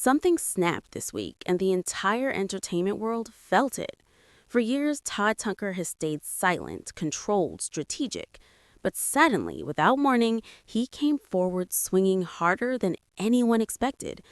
Something snapped this week, and the entire entertainment world felt it. For years, Todd Tucker has stayed silent, controlled, strategic. But suddenly, without warning, he came forward swinging harder than anyone expected.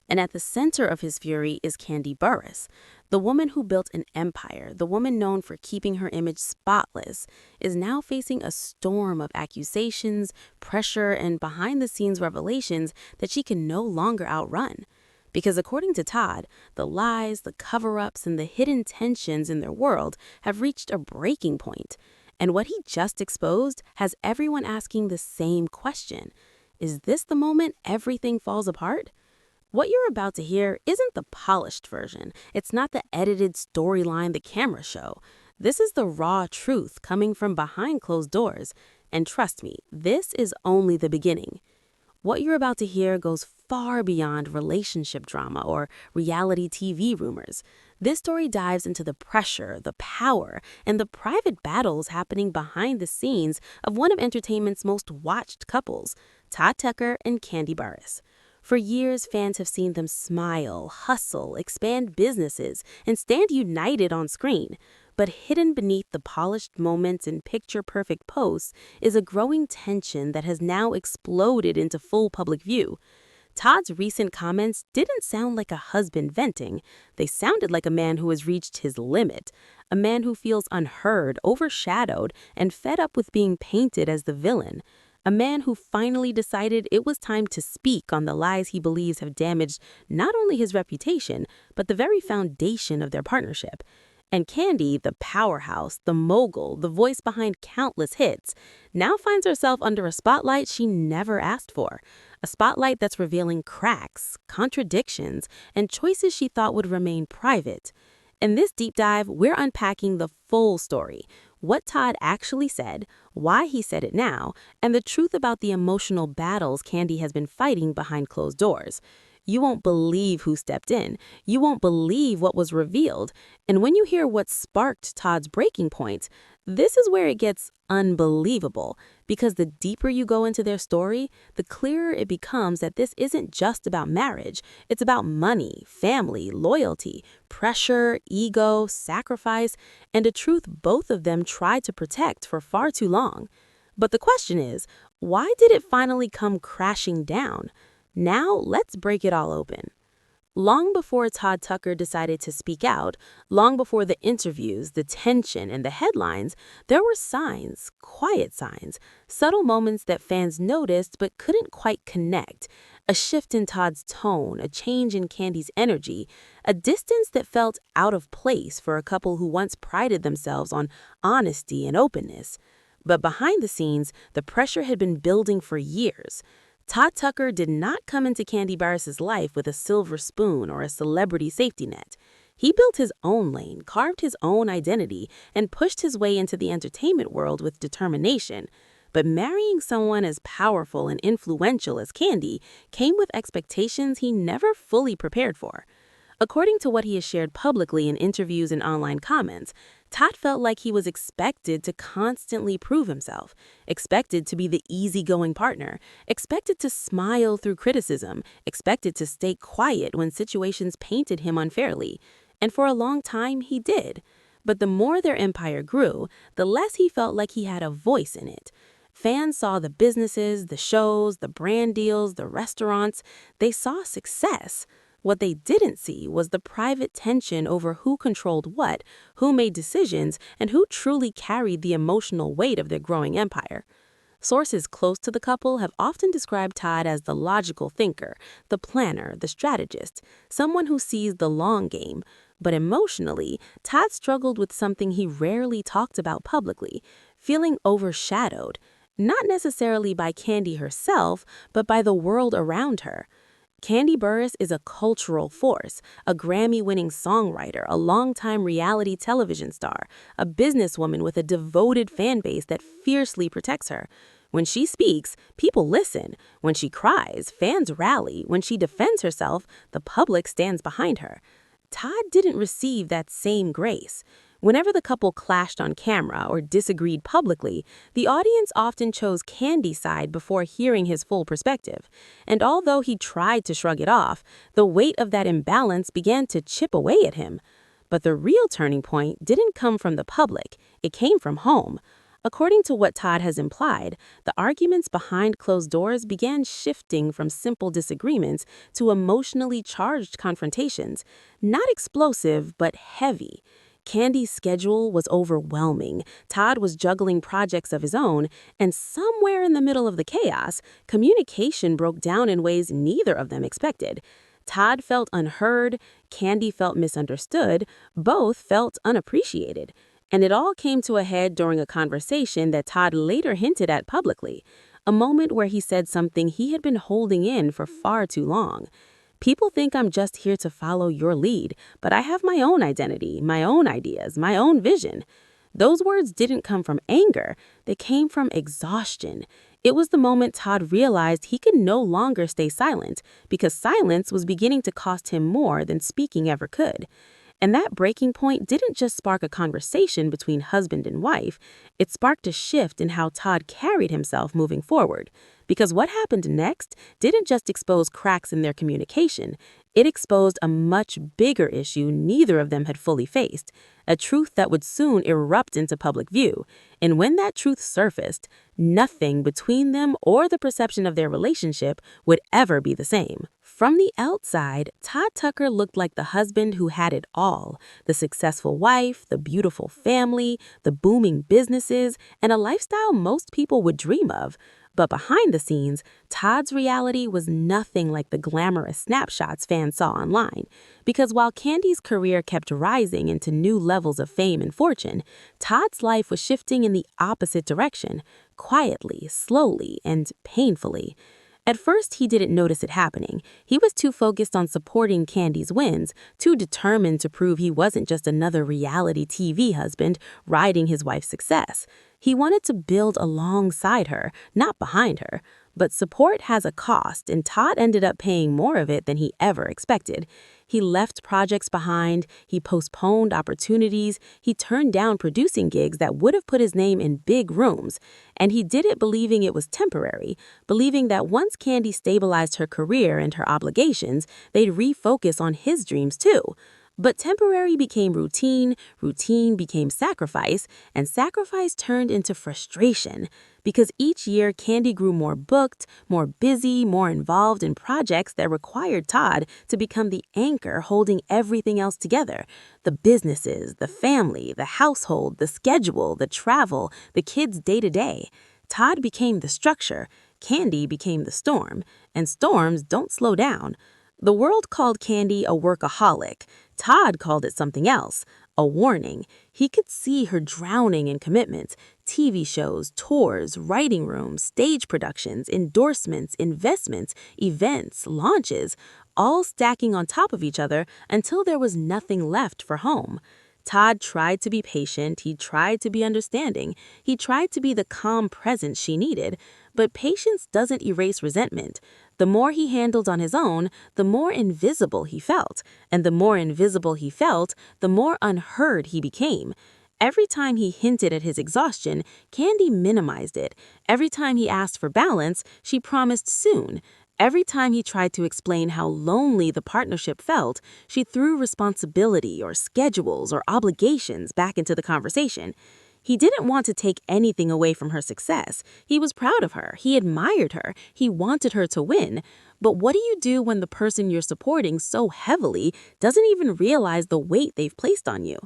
And at the center of his fury is Kandi Burruss, the woman who built an empire, the woman known for keeping her image spotless, is now facing a storm of accusations, pressure, and behind-the-scenes revelations that she can no longer outrun. Because according to Todd, the lies, the cover-ups, and the hidden tensions in their world have reached a breaking point. And what he just exposed has everyone asking the same question. Is this the moment everything falls apart? What you're about to hear isn't the polished version. It's not the edited storyline the cameras show. This is the raw truth coming from behind closed doors. And trust me, this is only the beginning. What you're about to hear goes far beyond relationship drama or reality TV rumors. This story dives into the pressure, the power, and the private battles happening behind the scenes of one of entertainment's most watched couples, Todd Tucker and Kandi Burruss. For years, fans have seen them smile, hustle, expand businesses, and stand united on screen. But hidden beneath the polished moments and picture-perfect posts is a growing tension that has now exploded into full public view. Todd's recent comments didn't sound like a husband venting. They sounded like a man who has reached his limit, a man who feels unheard, overshadowed, and fed up with being painted as the villain. A man who finally decided it was time to speak on the lies he believes have damaged not only his reputation, but the very foundation of their partnership. And Kandi, the powerhouse, the mogul, the voice behind countless hits, now finds herself under a spotlight she never asked for. A spotlight that's revealing cracks, contradictions, and choices she thought would remain private. In this deep dive, we're unpacking the full story. What Todd actually said, why he said it now, and the truth about the emotional battles Kandi has been fighting behind closed doors. You won't believe who stepped in. You won't believe what was revealed. And when you hear what sparked Todd's breaking point, this is where it gets unbelievable. Because the deeper you go into their story, the clearer it becomes that this isn't just about marriage. It's about money, family, loyalty, pressure, ego, sacrifice, and a truth both of them tried to protect for far too long. But the question is, why did it finally come crashing down? Now, let's break it all open. Long before Todd Tucker decided to speak out, long before the interviews, the tension, and the headlines, there were signs, quiet signs, subtle moments that fans noticed but couldn't quite connect. A shift in Todd's tone, a change in Kandi's energy, a distance that felt out of place for a couple who once prided themselves on honesty and openness. But behind the scenes, the pressure had been building for years. Todd Tucker did not come into Kandi Burruss's life with a silver spoon or a celebrity safety net. He built his own lane, carved his own identity, and pushed his way into the entertainment world with determination. But marrying someone as powerful and influential as Kandi came with expectations he never fully prepared for. According to what he has shared publicly in interviews and online comments, Todd felt like he was expected to constantly prove himself, expected to be the easygoing partner, expected to smile through criticism, expected to stay quiet when situations painted him unfairly. And for a long time, he did. But the more their empire grew, the less he felt like he had a voice in it. Fans saw the businesses, the shows, the brand deals, the restaurants. They saw success. What they didn't see was the private tension over who controlled what, who made decisions, and who truly carried the emotional weight of their growing empire. Sources close to the couple have often described Todd as the logical thinker, the planner, the strategist, someone who sees the long game. But emotionally, Todd struggled with something he rarely talked about publicly, feeling overshadowed, not necessarily by Kandi herself, but by the world around her. Kandi Burruss is a cultural force, a Grammy-winning songwriter, a longtime reality television star, a businesswoman with a devoted fan base that fiercely protects her. When she speaks, people listen. When she cries, fans rally. When she defends herself, the public stands behind her. Todd didn't receive that same grace. Whenever the couple clashed on camera or disagreed publicly, the audience often chose Kandi's side before hearing his full perspective. And although he tried to shrug it off, the weight of that imbalance began to chip away at him. But the real turning point didn't come from the public, it came from home. According to what Todd has implied, the arguments behind closed doors began shifting from simple disagreements to emotionally charged confrontations, not explosive, but heavy. Kandi's schedule was overwhelming. Todd was juggling projects of his own, and somewhere in the middle of the chaos, communication broke down in ways neither of them expected. Todd felt unheard, Kandi felt misunderstood, both felt unappreciated. And it all came to a head during a conversation that Todd later hinted at publicly, a moment where he said something he had been holding in for far too long. People think I'm just here to follow your lead, but I have my own identity, my own ideas, my own vision. Those words didn't come from anger, they came from exhaustion. It was the moment Todd realized he could no longer stay silent, because silence was beginning to cost him more than speaking ever could. And that breaking point didn't just spark a conversation between husband and wife, it sparked a shift in how Todd carried himself moving forward. Because what happened next didn't just expose cracks in their communication, it exposed a much bigger issue neither of them had fully faced, a truth that would soon erupt into public view. And when that truth surfaced, nothing between them or the perception of their relationship would ever be the same. From the outside, Todd Tucker looked like the husband who had it all, the successful wife, the beautiful family, the booming businesses, and a lifestyle most people would dream of. But behind the scenes, Todd's reality was nothing like the glamorous snapshots fans saw online. Because while Kandi's career kept rising into new levels of fame and fortune, Todd's life was shifting in the opposite direction, quietly, slowly, and painfully. At first, he didn't notice it happening. He was too focused on supporting Kandi's wins, too determined to prove he wasn't just another reality TV husband riding his wife's success. He wanted to build alongside her, not behind her. But support has a cost, and Todd ended up paying more of it than he ever expected. He left projects behind, he postponed opportunities, he turned down producing gigs that would have put his name in big rooms. And he did it believing it was temporary, believing that once Kandi stabilized her career and her obligations, they'd refocus on his dreams too. But temporary became routine, routine became sacrifice, and sacrifice turned into frustration. Because each year, Kandi grew more booked, more busy, more involved in projects that required Todd to become the anchor holding everything else together. The businesses, the family, the household, the schedule, the travel, the kids' day-to-day. Todd became the structure, Kandi became the storm, and storms don't slow down. The world called Kandi a workaholic. Todd called it something else, a warning. He could see her drowning in commitments, TV shows, tours, writing rooms, stage productions, endorsements, investments, events, launches, all stacking on top of each other until there was nothing left for home. Todd tried to be patient, he tried to be understanding, he tried to be the calm presence she needed, but patience doesn't erase resentment. The more he handled on his own, the more invisible he felt, and the more invisible he felt, the more unheard he became. Every time he hinted at his exhaustion, Kandi minimized it. Every time he asked for balance, she promised soon. Every time he tried to explain how lonely the partnership felt, she threw responsibility or schedules or obligations back into the conversation. He didn't want to take anything away from her success. He was proud of her. He admired her. He wanted her to win. But what do you do when the person you're supporting so heavily doesn't even realize the weight they've placed on you?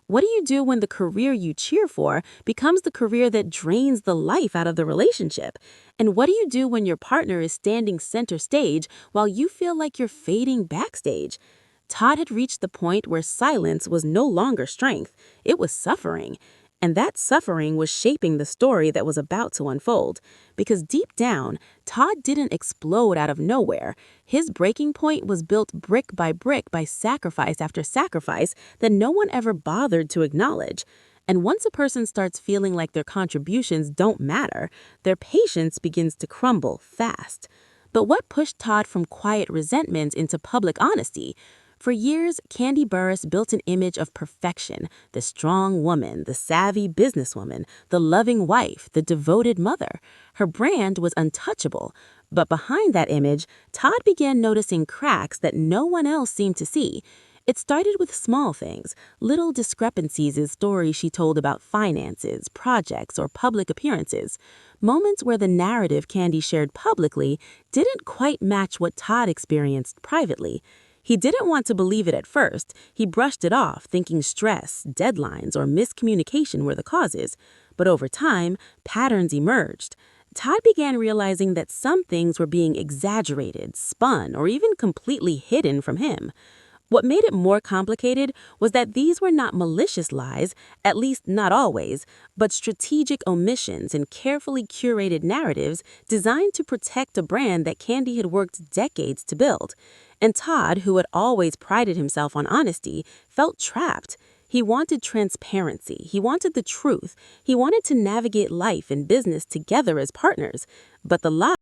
What do you do when the career you cheer for becomes the career that drains the life out of the relationship? And what do you do when your partner is standing center stage while you feel like you're fading backstage? Todd had reached the point where silence was no longer strength, it was suffering. And that suffering was shaping the story that was about to unfold. Because deep down, Todd didn't explode out of nowhere. His breaking point was built brick by sacrifice after sacrifice that no one ever bothered to acknowledge. And once a person starts feeling like their contributions don't matter, their patience begins to crumble fast. But what pushed Todd from quiet resentment into public honesty? For years, Kandi Burruss built an image of perfection, the strong woman, the savvy businesswoman, the loving wife, the devoted mother. Her brand was untouchable. But behind that image, Todd began noticing cracks that no one else seemed to see. It started with small things, little discrepancies in stories she told about finances, projects, or public appearances. Moments where the narrative Kandi shared publicly didn't quite match what Todd experienced privately. He didn't want to believe it at first. He brushed it off, thinking stress, deadlines, or miscommunication were the causes. But over time, patterns emerged. Todd began realizing that some things were being exaggerated, spun, or even completely hidden from him. What made it more complicated was that these were not malicious lies, at least not always, but strategic omissions and carefully curated narratives designed to protect a brand that Kandi had worked decades to build. And Todd, who had always prided himself on honesty, felt trapped. He wanted transparency. He wanted the truth. He wanted to navigate life and business together as partners. But the lie